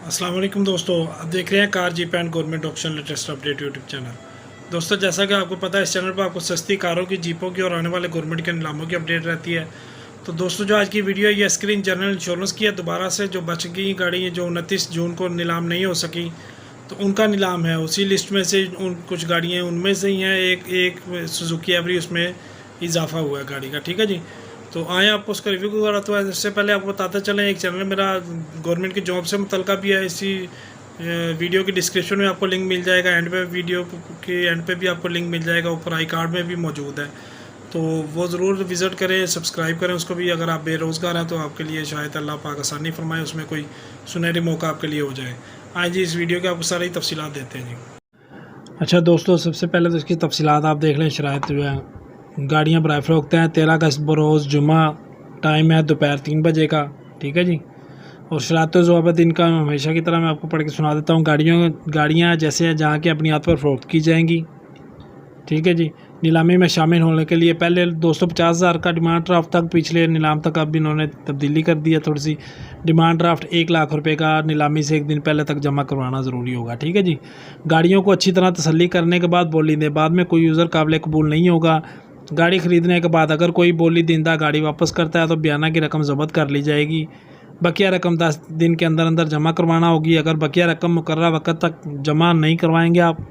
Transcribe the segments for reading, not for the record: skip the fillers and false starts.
अस्सलाम वालेकुम दोस्तों, आप देख रहे हैं car jeep and government option latest update YouTube channel. दोस्तों, जैसा कि आपको पता है, इस चैनल पर आपको सस्ती कारों की, जीपों की और आने वाले गवर्नमेंट के नीलामों की अपडेट रहती है। तो दोस्तों, जो आज की वीडियो है ये स्क्रीन जनरल इंश्योरेंस की है। दोबारा से जो बच गई गाड़ी है, जो 29 जून को नीलाम नहीं हो सकी, तो उनका नीलाम है। उसी लिस्ट में से उन कुछ गाड़ियाँ उनमें से ही हैं। एक एक सुजुकी एवरी, उसमें इजाफा हुआ है गाड़ी का। ठीक है जी। तो आए आपको उसका रिव्यू करा। तो इससे पहले आपको बताते चलें, एक चैनल मेरा गवर्नमेंट की जॉब से मुतल्लिका भी है। इसी वीडियो की डिस्क्रिप्शन में आपको लिंक मिल जाएगा। एंड पे वीडियो के एंड पे भी आपको लिंक मिल जाएगा। ऊपर आई कार्ड में भी मौजूद है, तो वो ज़रूर विज़िट करें, सब्सक्राइब करें उसको भी। अगर आप बेरोज़गार हैं तो आपके लिए शायद अल्लाह पाक आसानी फरमाए, उसमें कोई सुनहरी मौका आपके लिए हो जाए। आज जी इस वीडियो के आपको सारी तफसीलात देते हैं जी। अच्छा दोस्तों, सबसे पहले तो इसकी तफसीलात आप देख लें। शराइत जो है, गाड़ियाँ बराए फ़रोख्त हैं। 13 अगस्त बरोज़ जुमा, टाइम है दोपहर 3 बजे का। ठीक है जी। और शराइत ज़वाबित इनका हमेशा की तरह मैं आपको पढ़ के सुना देता हूँ। गाड़ियाँ जैसे हैं जहाँ की अपनी हाथ पर फ़रोख्त की जाएंगी। ठीक है जी। नीलामी में शामिल होने के लिए पहले 250,000 का डिमांड ड्राफ्ट तक, पिछले नीलाम तक अब इन्होंने तब्दीली कर दी है थोड़ी सी। डिमांड ड्राफ्ट 1 लाख रुपए का नीलामी से एक दिन पहले तक जमा करवाना ज़रूरी होगा। ठीक है जी। गाड़ियों को अच्छी तरह तसल्ली करने के बाद बोली दें। बाद में कोई यूज़र काबिल कबूल नहीं होगा। गाड़ी ख़रीदने के बाद अगर कोई बोली दींदा गाड़ी वापस करता है तो बयाना की रकम ज़ब्त कर ली जाएगी। बकिया रकम 10 दिन के अंदर अंदर जमा करवाना होगी। अगर बकिया रकम मुकर्रर वक़्त तक जमा नहीं करवाएंगे आप,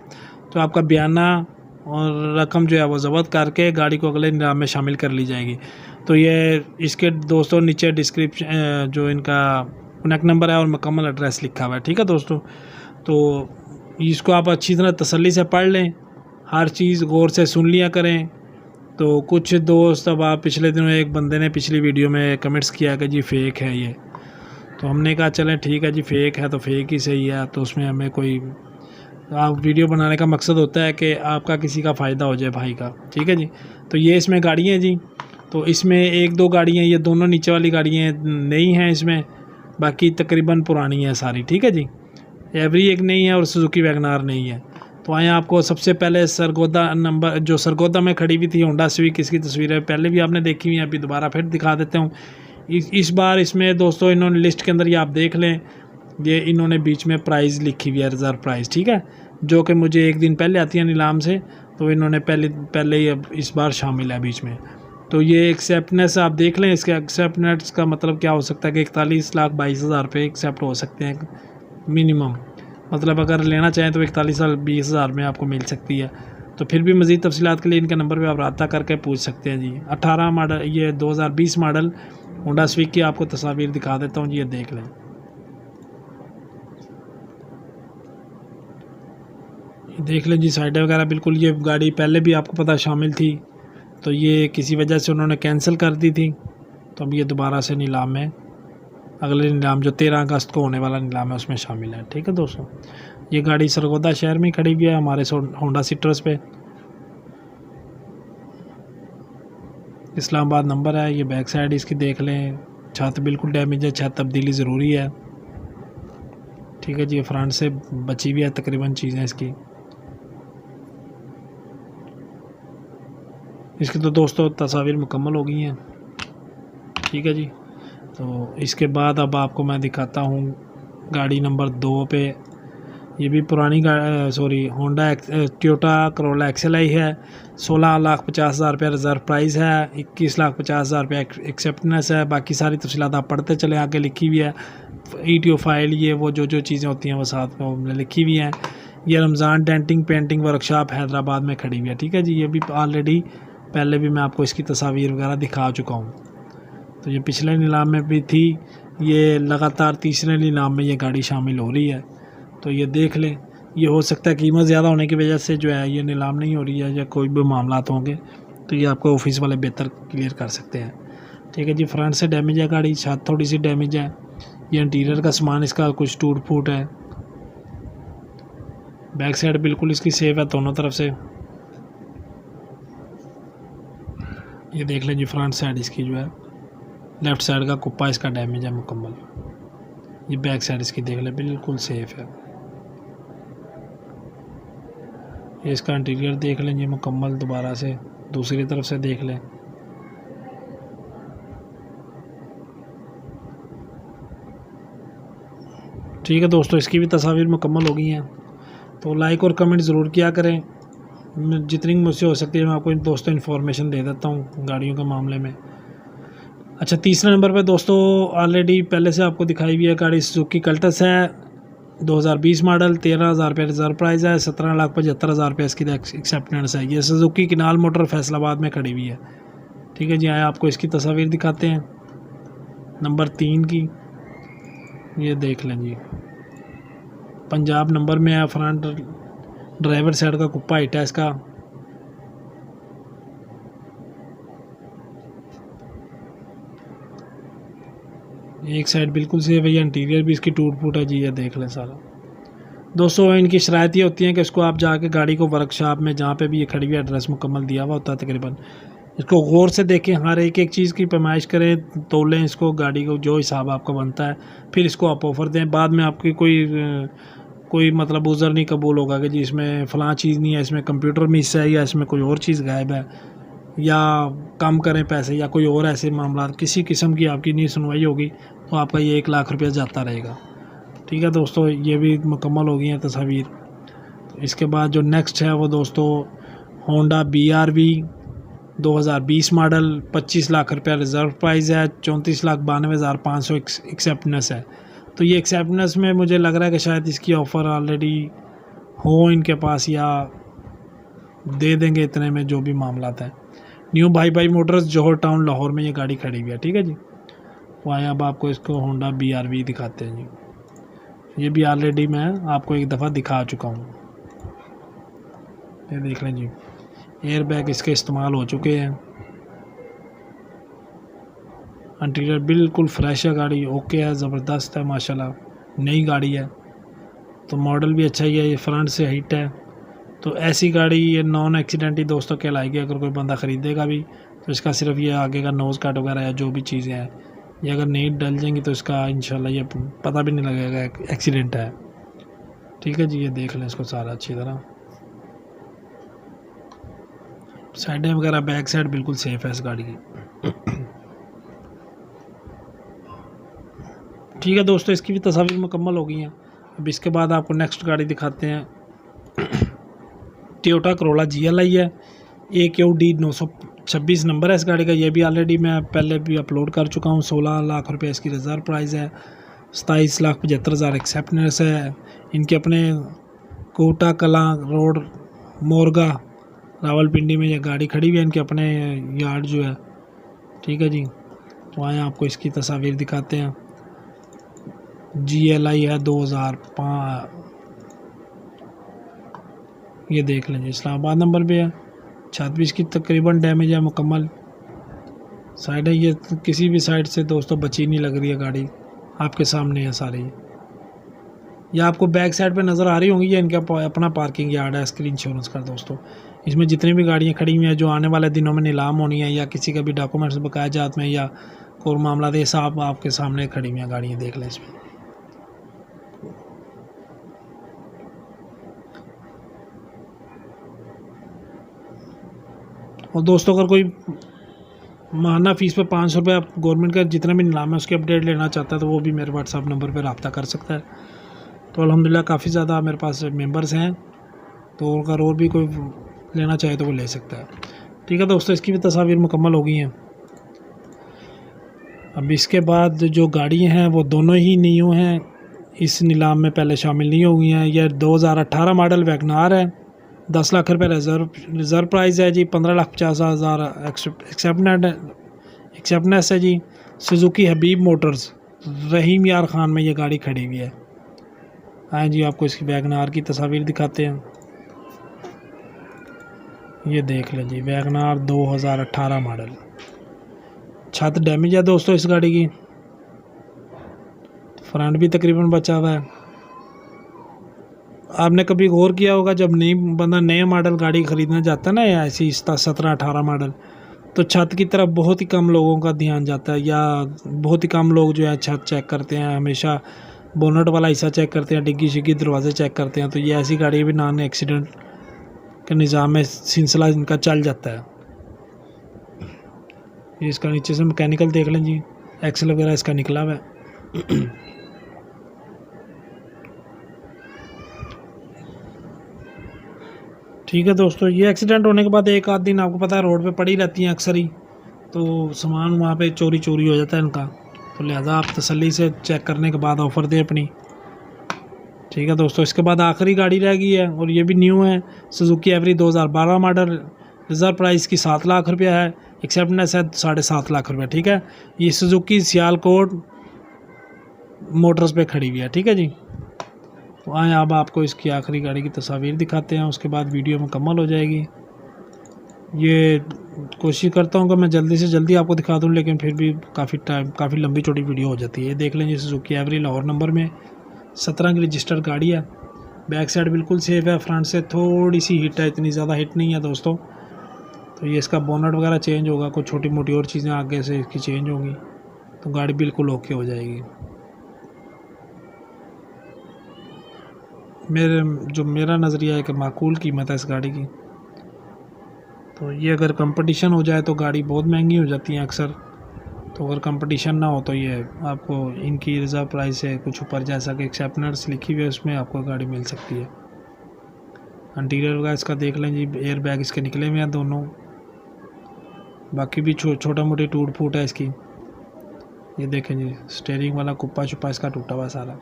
तो आपका बयाना और रकम जो है वो ज़ब्त करके गाड़ी को अगले नीलाम में शामिल कर ली जाएगी। तो ये इसके दोस्तों नीचे डिस्क्रिप्शन जो इनका कनेक्ट नंबर है और मुकम्मल एड्रेस लिखा हुआ है। ठीक है दोस्तों, तो इसको आप अच्छी तरह तसल्ली से पढ़ लें, हर चीज़ गौर से सुन लिया करें। तो कुछ दोस्त, अब आप पिछले दिनों एक बंदे ने पिछली वीडियो में कमेंट्स किया कि जी फ़ेक है ये, तो हमने कहा चलें ठीक है जी, फ़ेक है तो फ़ेक ही सही है। तो उसमें हमें कोई, आप वीडियो बनाने का मकसद होता है कि आपका किसी का फ़ायदा हो जाए भाई का। ठीक है जी। तो ये इसमें गाड़ियाँ हैं जी। तो इसमें एक दो गाड़ियाँ, ये दोनों नीचे वाली गाड़ियाँ नई हैं इसमें, बाकी तकरीबन पुरानी है सारी। ठीक है जी। एवरी एक नई है और सुजुकी वैगनार नहीं है। तो आए आपको सबसे पहले सरगोदा नंबर, जो सरगोदा में खड़ी हुई थी होंडा सिविक, इसकी तस्वीरें पहले भी आपने देखी हुई हैं, अभी दोबारा फिर दिखा देता हूँ। इस बार इसमें दोस्तों इन्होंने लिस्ट के अंदर, ये आप देख लें, ये इन्होंने बीच में प्राइस लिखी हुई है, रिज़र्व प्राइस। ठीक है, जो कि मुझे एक दिन पहले आती है नीलाम से, तो इन्होंने पहले ही अब इस बार शामिल है बीच में। तो ये एक्सेप्टनेस आप देख लें। इसके एक्सेप्टनेस का मतलब क्या हो सकता है कि 41,22,000 रुपये एक्सेप्ट हो सकते हैं मिनिमम। मतलब अगर लेना चाहें तो 41,20,000 में आपको मिल सकती है। तो फिर भी मज़ीद तफसीलात के लिए इनके नंबर पे आप रब्ता करके पूछ सकते हैं जी। 18 मॉडल, ये 2020 मॉडल होंडा सिविक की आपको तस्वीर दिखा देता हूँ जी, ये देख लें। देख लें जी, साइडें वगैरह बिल्कुल, ये गाड़ी पहले भी आपको पता शामिल थी, तो ये किसी वजह से उन्होंने कैंसिल कर दी थी। तो अब ये दोबारा से नीलाम में, अगले नीलाम जो 13 अगस्त को होने वाला नीलाम है उसमें शामिल है। ठीक है दोस्तों, ये गाड़ी सरगोदा शहर में खड़ी हुई है हमारे होंडा सिट्रस पे। इस्लामाबाद नंबर है। ये बैक साइड इसकी देख लें, छत बिल्कुल डैमेज है, छत तब्दीली ज़रूरी है। ठीक है जी। फ्रंट से बची हुई है तकरीबन चीज़ें इसकी। इसकी तो दोस्तों तस्वीर मुकम्मल हो गई हैं। ठीक है जी। तो इसके बाद अब आपको मैं दिखाता हूँ गाड़ी नंबर 2 पे। ये भी पुरानी sorry Honda Toyota Corolla XLI है। 16,50,000 रुपये रिज़र्व प्राइस है। 21,50,000 रुपये एक्सेप्टनेस है। बाकी सारी तफसीलात आप पढ़ते चले, आगे लिखी हुई है। ETO फाइल, ये वो जो चीज़ें होती हैं वो साथ में लिखी हुई हैं। ये Ramzan denting painting workshop Hyderabad में खड़ी हुई है। ठीक है जी। ये भी ऑलरेडी पहले भी मैं आपको इसकी तस्वीर वगैरह दिखा चुका हूँ। तो ये पिछले नीलाम में भी थी, ये लगातार तीसरे नीलाम में ये गाड़ी शामिल हो रही है। तो ये देख लें। ये हो सकता है कीमत ज़्यादा होने की वजह से जो है ये नीलाम नहीं हो रही है, या कोई भी मामलात होंगे, तो ये आपको ऑफिस वाले बेहतर क्लियर कर सकते हैं। ठीक है जी। फ्रंट से डैमेज है गाड़ी, छत थोड़ी सी डैमेज है। ये इंटीरियर का सामान इसका कुछ टूट फूट है। बैक साइड बिल्कुल इसकी सेफ है दोनों तरफ से। ये देख लें जी, फ्रंट साइड इसकी जो है, लेफ़्ट साइड का कुप्पा इसका डैमेज है मुकम्मल। ये बैक साइड इसकी देख लें, बिल्कुल सेफ है। ये इसका इंटीरियर देख लें जी मुकम्मल, दोबारा से दूसरी तरफ से देख लें। ठीक है दोस्तों, इसकी भी तस्वीर मुकम्मल हो गई हैं। तो लाइक और कमेंट ज़रूर किया करें, जितनी मुझसे हो सकती है मैं आपको दोस्तों इन्फॉर्मेशन दे देता हूँ गाड़ियों के मामले में। अच्छा, तीसरे नंबर पे दोस्तों ऑलरेडी पहले से आपको दिखाई हुई है गाड़ी सुजुकी कल्टस है, 2020 मॉडल, 13,000 रुपये रिजर्व प्राइस है, 17,75,000 रुपये इसकी एक्सेप्टेंस है। ये सुजुकी किनाल मोटर फैसलाबाद में खड़ी हुई है। ठीक है जी, आए आपको इसकी तस्वीर दिखाते हैं नंबर 3 की। ये देख लें जी, पंजाब नंबर में है, फ्रंट ड्राइवर साइड का कुप्पा हिट है इसका। एक साइड बिल्कुल सेफ है, इंटीरियर भी इसकी टूट फूट है जी, ये देख लें सारा। दोस्तों इनकी शरायत ये होती हैं कि इसको आप जाके गाड़ी को वर्कशॉप में जहाँ पे भी ये खड़ी हुई एड्रेस मुकम्मल दिया हुआ होता है तकरीबन, इसको गौर से देखें, हर एक एक चीज़ की पैमाइश करें, तोलें इसको, गाड़ी को जो हिसाब आपका बनता है, फिर इसको आप ऑफ़र दें। बाद में आपकी कोई मतलब उज़र नहीं कबूल होगा कि जी इसमें फ़लाँ चीज़ नहीं है, इसमें कंप्यूटर मिस है, या इसमें कोई और चीज़ गायब है, या कम करें पैसे, या कोई और ऐसे मामला, किसी किस्म की आपकी नहीं सुनवाई होगी तो आपका ये 1,00,000 रुपया जाता रहेगा। ठीक है दोस्तों, ये भी मुकम्मल हो गई है तस्वीर। तो इसके बाद जो नेक्स्ट है वो दोस्तों होंडा BRV 2020 मॉडल, 25 लाख रुपया रिज़र्व प्राइस है, 34,92,500 एक्सेप्टेंस है। तो ये एक्सेप्टेंस में मुझे लग रहा है कि शायद इसकी ऑफ़र ऑलरेडी हो इनके पास, या दे देंगे इतने में, जो भी मामला है। न्यू भाई मोटर्स, जौहर टाउन, लाहौर में ये गाड़ी खड़ी हुई है। ठीक है जी, तो आए अब आपको इसको होंडा BRV दिखाते हैं जी। ये भी ऑलरेडी मैं आपको एक दफ़ा दिखा चुका हूँ, ये देख लें जी। एयर बैग इसके इस्तेमाल हो चुके हैं, इंटीरियर बिल्कुल फ्रेश है, गाड़ी ओके है, ज़बरदस्त है माशाल्लाह, नई गाड़ी है। तो मॉडल भी अच्छा ही है, ये फ्रंट से हिट है। तो ऐसी गाड़ी ये नॉन एक्सीडेंट ही दोस्तों कहलाएगी। अगर कोई बंदा ख़रीदेगा भी तो इसका सिर्फ ये आगे का नोज़ कट वगैरह या जो भी चीज़ें हैं, ये अगर नहीं डल जाएंगी तो इसका इंशाल्लाह ये पता भी नहीं लगेगा एक्सीडेंट है। ठीक है जी, ये देख लें इसको सारा अच्छी तरह, साइडें वगैरह, बैक साइड बिल्कुल सेफ है इस गाड़ी की। ठीक है दोस्तों, इसकी भी तस्वीर मुकम्मल हो गई हैं। अब इसके बाद आपको नेक्स्ट गाड़ी दिखाते हैं। टोयोटा करोला GLI है, AQD 926 नंबर है इस गाड़ी का। ये भी ऑलरेडी मैं पहले भी अपलोड कर चुका हूँ। 16 लाख रुपये इसकी रिज़र्व प्राइस है, 27,75,000 एक्सेप्टेंस है। इनके अपने कोटा कलां रोड मोरगा रावलपिंडी में ये गाड़ी खड़ी हुई है, इनके अपने यार्ड जो है। ठीक है जी, तो आए आपको इसकी तस्वीर दिखाते हैं। GLI है 2005, ये देख लेंगे, इस्लामाबाद नंबर पे है। छत भी इसकी तकरीबन डैमेज है मुकम्मल, साइड है ये किसी भी साइड से दोस्तों बची नहीं लग रही है गाड़ी, आपके सामने है सारी। ये आपको बैक साइड पे नज़र आ रही होंगी, ये इनका अपना पार्किंग यार्ड है इसके इंश्योरेंस का दोस्तों। इसमें जितनी भी गाड़ियाँ खड़ी हुई हैं जो आने वाले दिनों में नीलाम होनी है, या किसी का भी डॉक्यूमेंट्स बकाया जात में, या कोई मामला दे, साहब आपके सामने खड़ी हुई हैं गाड़ियाँ, देख लें इसमें। और दोस्तों अगर कोई माहाना फ़ीस पे 500 रुपये गवर्नमेंट का जितना भी नीलाम है उसकी अपडेट लेना चाहता है तो वो भी मेरे व्हाट्सअप नंबर पर रब्ता कर सकता है। तो अल्हम्दुलिल्लाह काफ़ी ज़्यादा मेरे पास मेंबर्स हैं, तो अगर और भी कोई लेना चाहे तो वो ले सकता है। ठीक है दोस्तों, इसकी भी तस्वीर मुकम्मल हो गई हैं। अब इसके बाद जो गाड़ियाँ हैं वो दोनों ही न्यू हैं, इस नीलाम में पहले शामिल नहीं हो गई हैं। यह 2018 मॉडल वैगनार है, 10 लाख रुपये रिज़र्व प्राइस है जी, 15,50,000 एक्सेप्टेंस है जी। सुजुकी हबीब मोटर्स, रहीम यार ख़ान में ये गाड़ी खड़ी हुई है। हाँ जी, आपको इसकी वैगनार की तस्वीर दिखाते हैं। ये देख लें जी, वैगनार 2018 मॉडल। छत डैमेज है दोस्तों इस गाड़ी की, फ्रंट भी तकरीबन बचा हुआ है। आपने कभी गौर किया होगा जब बंदा नए मॉडल गाड़ी ख़रीदना चाहता है ना, या ऐसी 17-18 मॉडल, तो छत की तरफ बहुत ही कम लोगों का ध्यान जाता है, या बहुत ही कम लोग जो है छत चेक करते हैं। हमेशा बोनट वाला हिस्सा चेक करते हैं, डिग्गी शिग्गी दरवाजे चेक करते हैं। तो ये ऐसी गाड़ी भी नॉन एक्सीडेंट के निज़ाम में सिलसिला इनका चल जाता है। ये इसका नीचे से मैकेनिकल देख लें जी, एक्सल वगैरह इसका निकला हुआ है। ठीक है दोस्तों, ये एक्सीडेंट होने के बाद एक आध दिन आपको पता है रोड पे पड़ी रहती हैं अक्सर ही, तो सामान वहाँ पे चोरी हो जाता है इनका। तो लिहाजा आप तसल्ली से चेक करने के बाद ऑफ़र दें अपनी। ठीक है दोस्तों, इसके बाद आखिरी गाड़ी रह गई है और ये भी न्यू है, Suzuki every 2012 model. Reserve price की 7 लाख रुपया है, एक्सेप्टेंस है 7.5 लाख रुपया। ठीक है, ये सुजुकी सियालकोट मोटर्स पे खड़ी हुई है। ठीक है जी, तो आए अब आपको इसकी आखिरी गाड़ी की तस्वीर दिखाते हैं, उसके बाद वीडियो मुकम्मल हो जाएगी। ये कोशिश करता हूँ कि मैं जल्दी से जल्दी आपको दिखा दूँ, लेकिन फिर भी काफ़ी लंबी चौड़ी वीडियो हो जाती है। ये देख लें जी, सुजुकी एवरी लाहौर नंबर में 17 की रजिस्टर्ड गाड़ी है। बैक साइड बिल्कुल सेफ़ है, फ्रंट से थोड़ी सी हिट है, इतनी ज़्यादा हिट नहीं है दोस्तों। तो ये इसका बोनट वगैरह चेंज होगा, कुछ छोटी मोटी और चीज़ें आगे से इसकी चेंज होंगी, तो गाड़ी बिल्कुल ओके हो जाएगी। मेरा नज़रिया है कि माकूल कीमत है इस गाड़ी की। तो ये अगर कंपटीशन हो जाए तो गाड़ी बहुत महंगी हो जाती है अक्सर, तो अगर कंपटीशन ना हो तो ये आपको इनकी रिज़र्व प्राइस है कुछ ऊपर, जैसा कि एक्सेप्टेंस लिखी हुई है उसमें आपको गाड़ी मिल सकती है। इंटीरियर वगैरह इसका देख लें जी, एयर बैग इसके निकले हुए हैं दोनों, बाकी भी छोटा मोटी टूट फूट है इसकी। ये देखें जी, स्टीयरिंग वाला कुप्पा छुप्पा इसका टूटा हुआ सारा,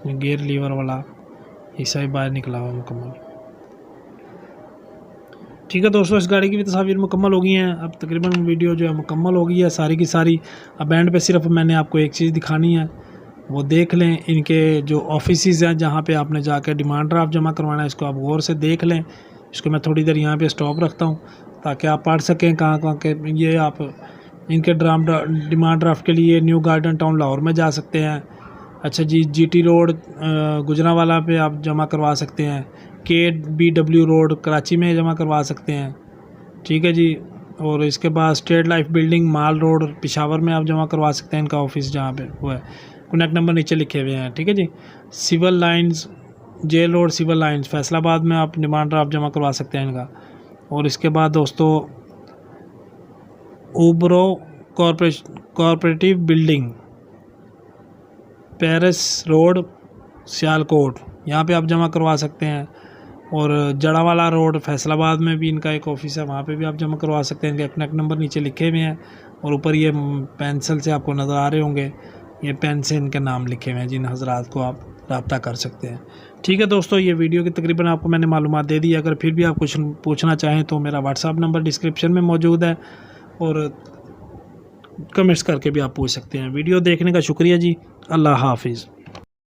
गियर लीवर वाला हिस्सा ही बाहर निकला हुआ मुकम्मल। ठीक है दोस्तों, इस गाड़ी की भी तस्वीर मुकम्मल हो गई हैं। अब तकरीबन वीडियो जो है मुकम्मल हो गई है सारी की सारी। अब एंड पे सिर्फ मैंने आपको एक चीज़ दिखानी है, वो देख लें इनके जो ऑफिसेज़ हैं जहाँ पे आपने जाकर डिमांड ड्राफ्ट जमा करवाना है, इसको आप गौर से देख लें। इसको मैं थोड़ी देर यहाँ पे स्टॉप रखता हूँ ताकि आप पढ़ सकें कहाँ कहाँ के। ये आप इनके डिमांड ड्राफ्ट के लिए न्यू गार्डन टाउन लाहौर में जा सकते हैं। अच्छा जी, GT रोड गुजरांवाला पे आप जमा करवा सकते हैं। KBW रोड कराची में जमा करवा सकते हैं। ठीक है जी, और इसके बाद स्टेट लाइफ बिल्डिंग माल रोड पेशावर में आप जमा करवा सकते हैं इनका ऑफिस, जहाँ पे वो है। कनेक्ट नंबर नीचे लिखे हुए हैं। ठीक है जी, civil lines jail road civil lines Faisalabad में आप डिमांड ड्राफ्ट जमा करवा सकते हैं इनका। और इसके बाद दोस्तों उब्रो corporative building Paris road Sialkot, यहाँ पे आप जमा करवा सकते हैं। और जड़ावाला रोड फैसलाबाद में भी इनका एक ऑफिस है, वहाँ पे भी आप जमा करवा सकते हैं। इनके कनेक्ट नंबर नीचे लिखे हुए हैं और ऊपर ये पेंसिल से आपको नज़र आ रहे होंगे, ये पेन से इनके नाम लिखे हुए हैं, जिन हजरात को आप रब्ता कर सकते हैं। ठीक है दोस्तों, ये वीडियो की तकरीबन आपको मैंने मालूमात दे दी। अगर फिर भी आप कुछ पूछना चाहें तो मेरा व्हाट्सअप नंबर डिस्क्रिप्शन में मौजूद है और कमेंट्स करके भी आप पूछ सकते हैं। वीडियो देखने का शुक्रिया जी, अल्लाह हाफिज़।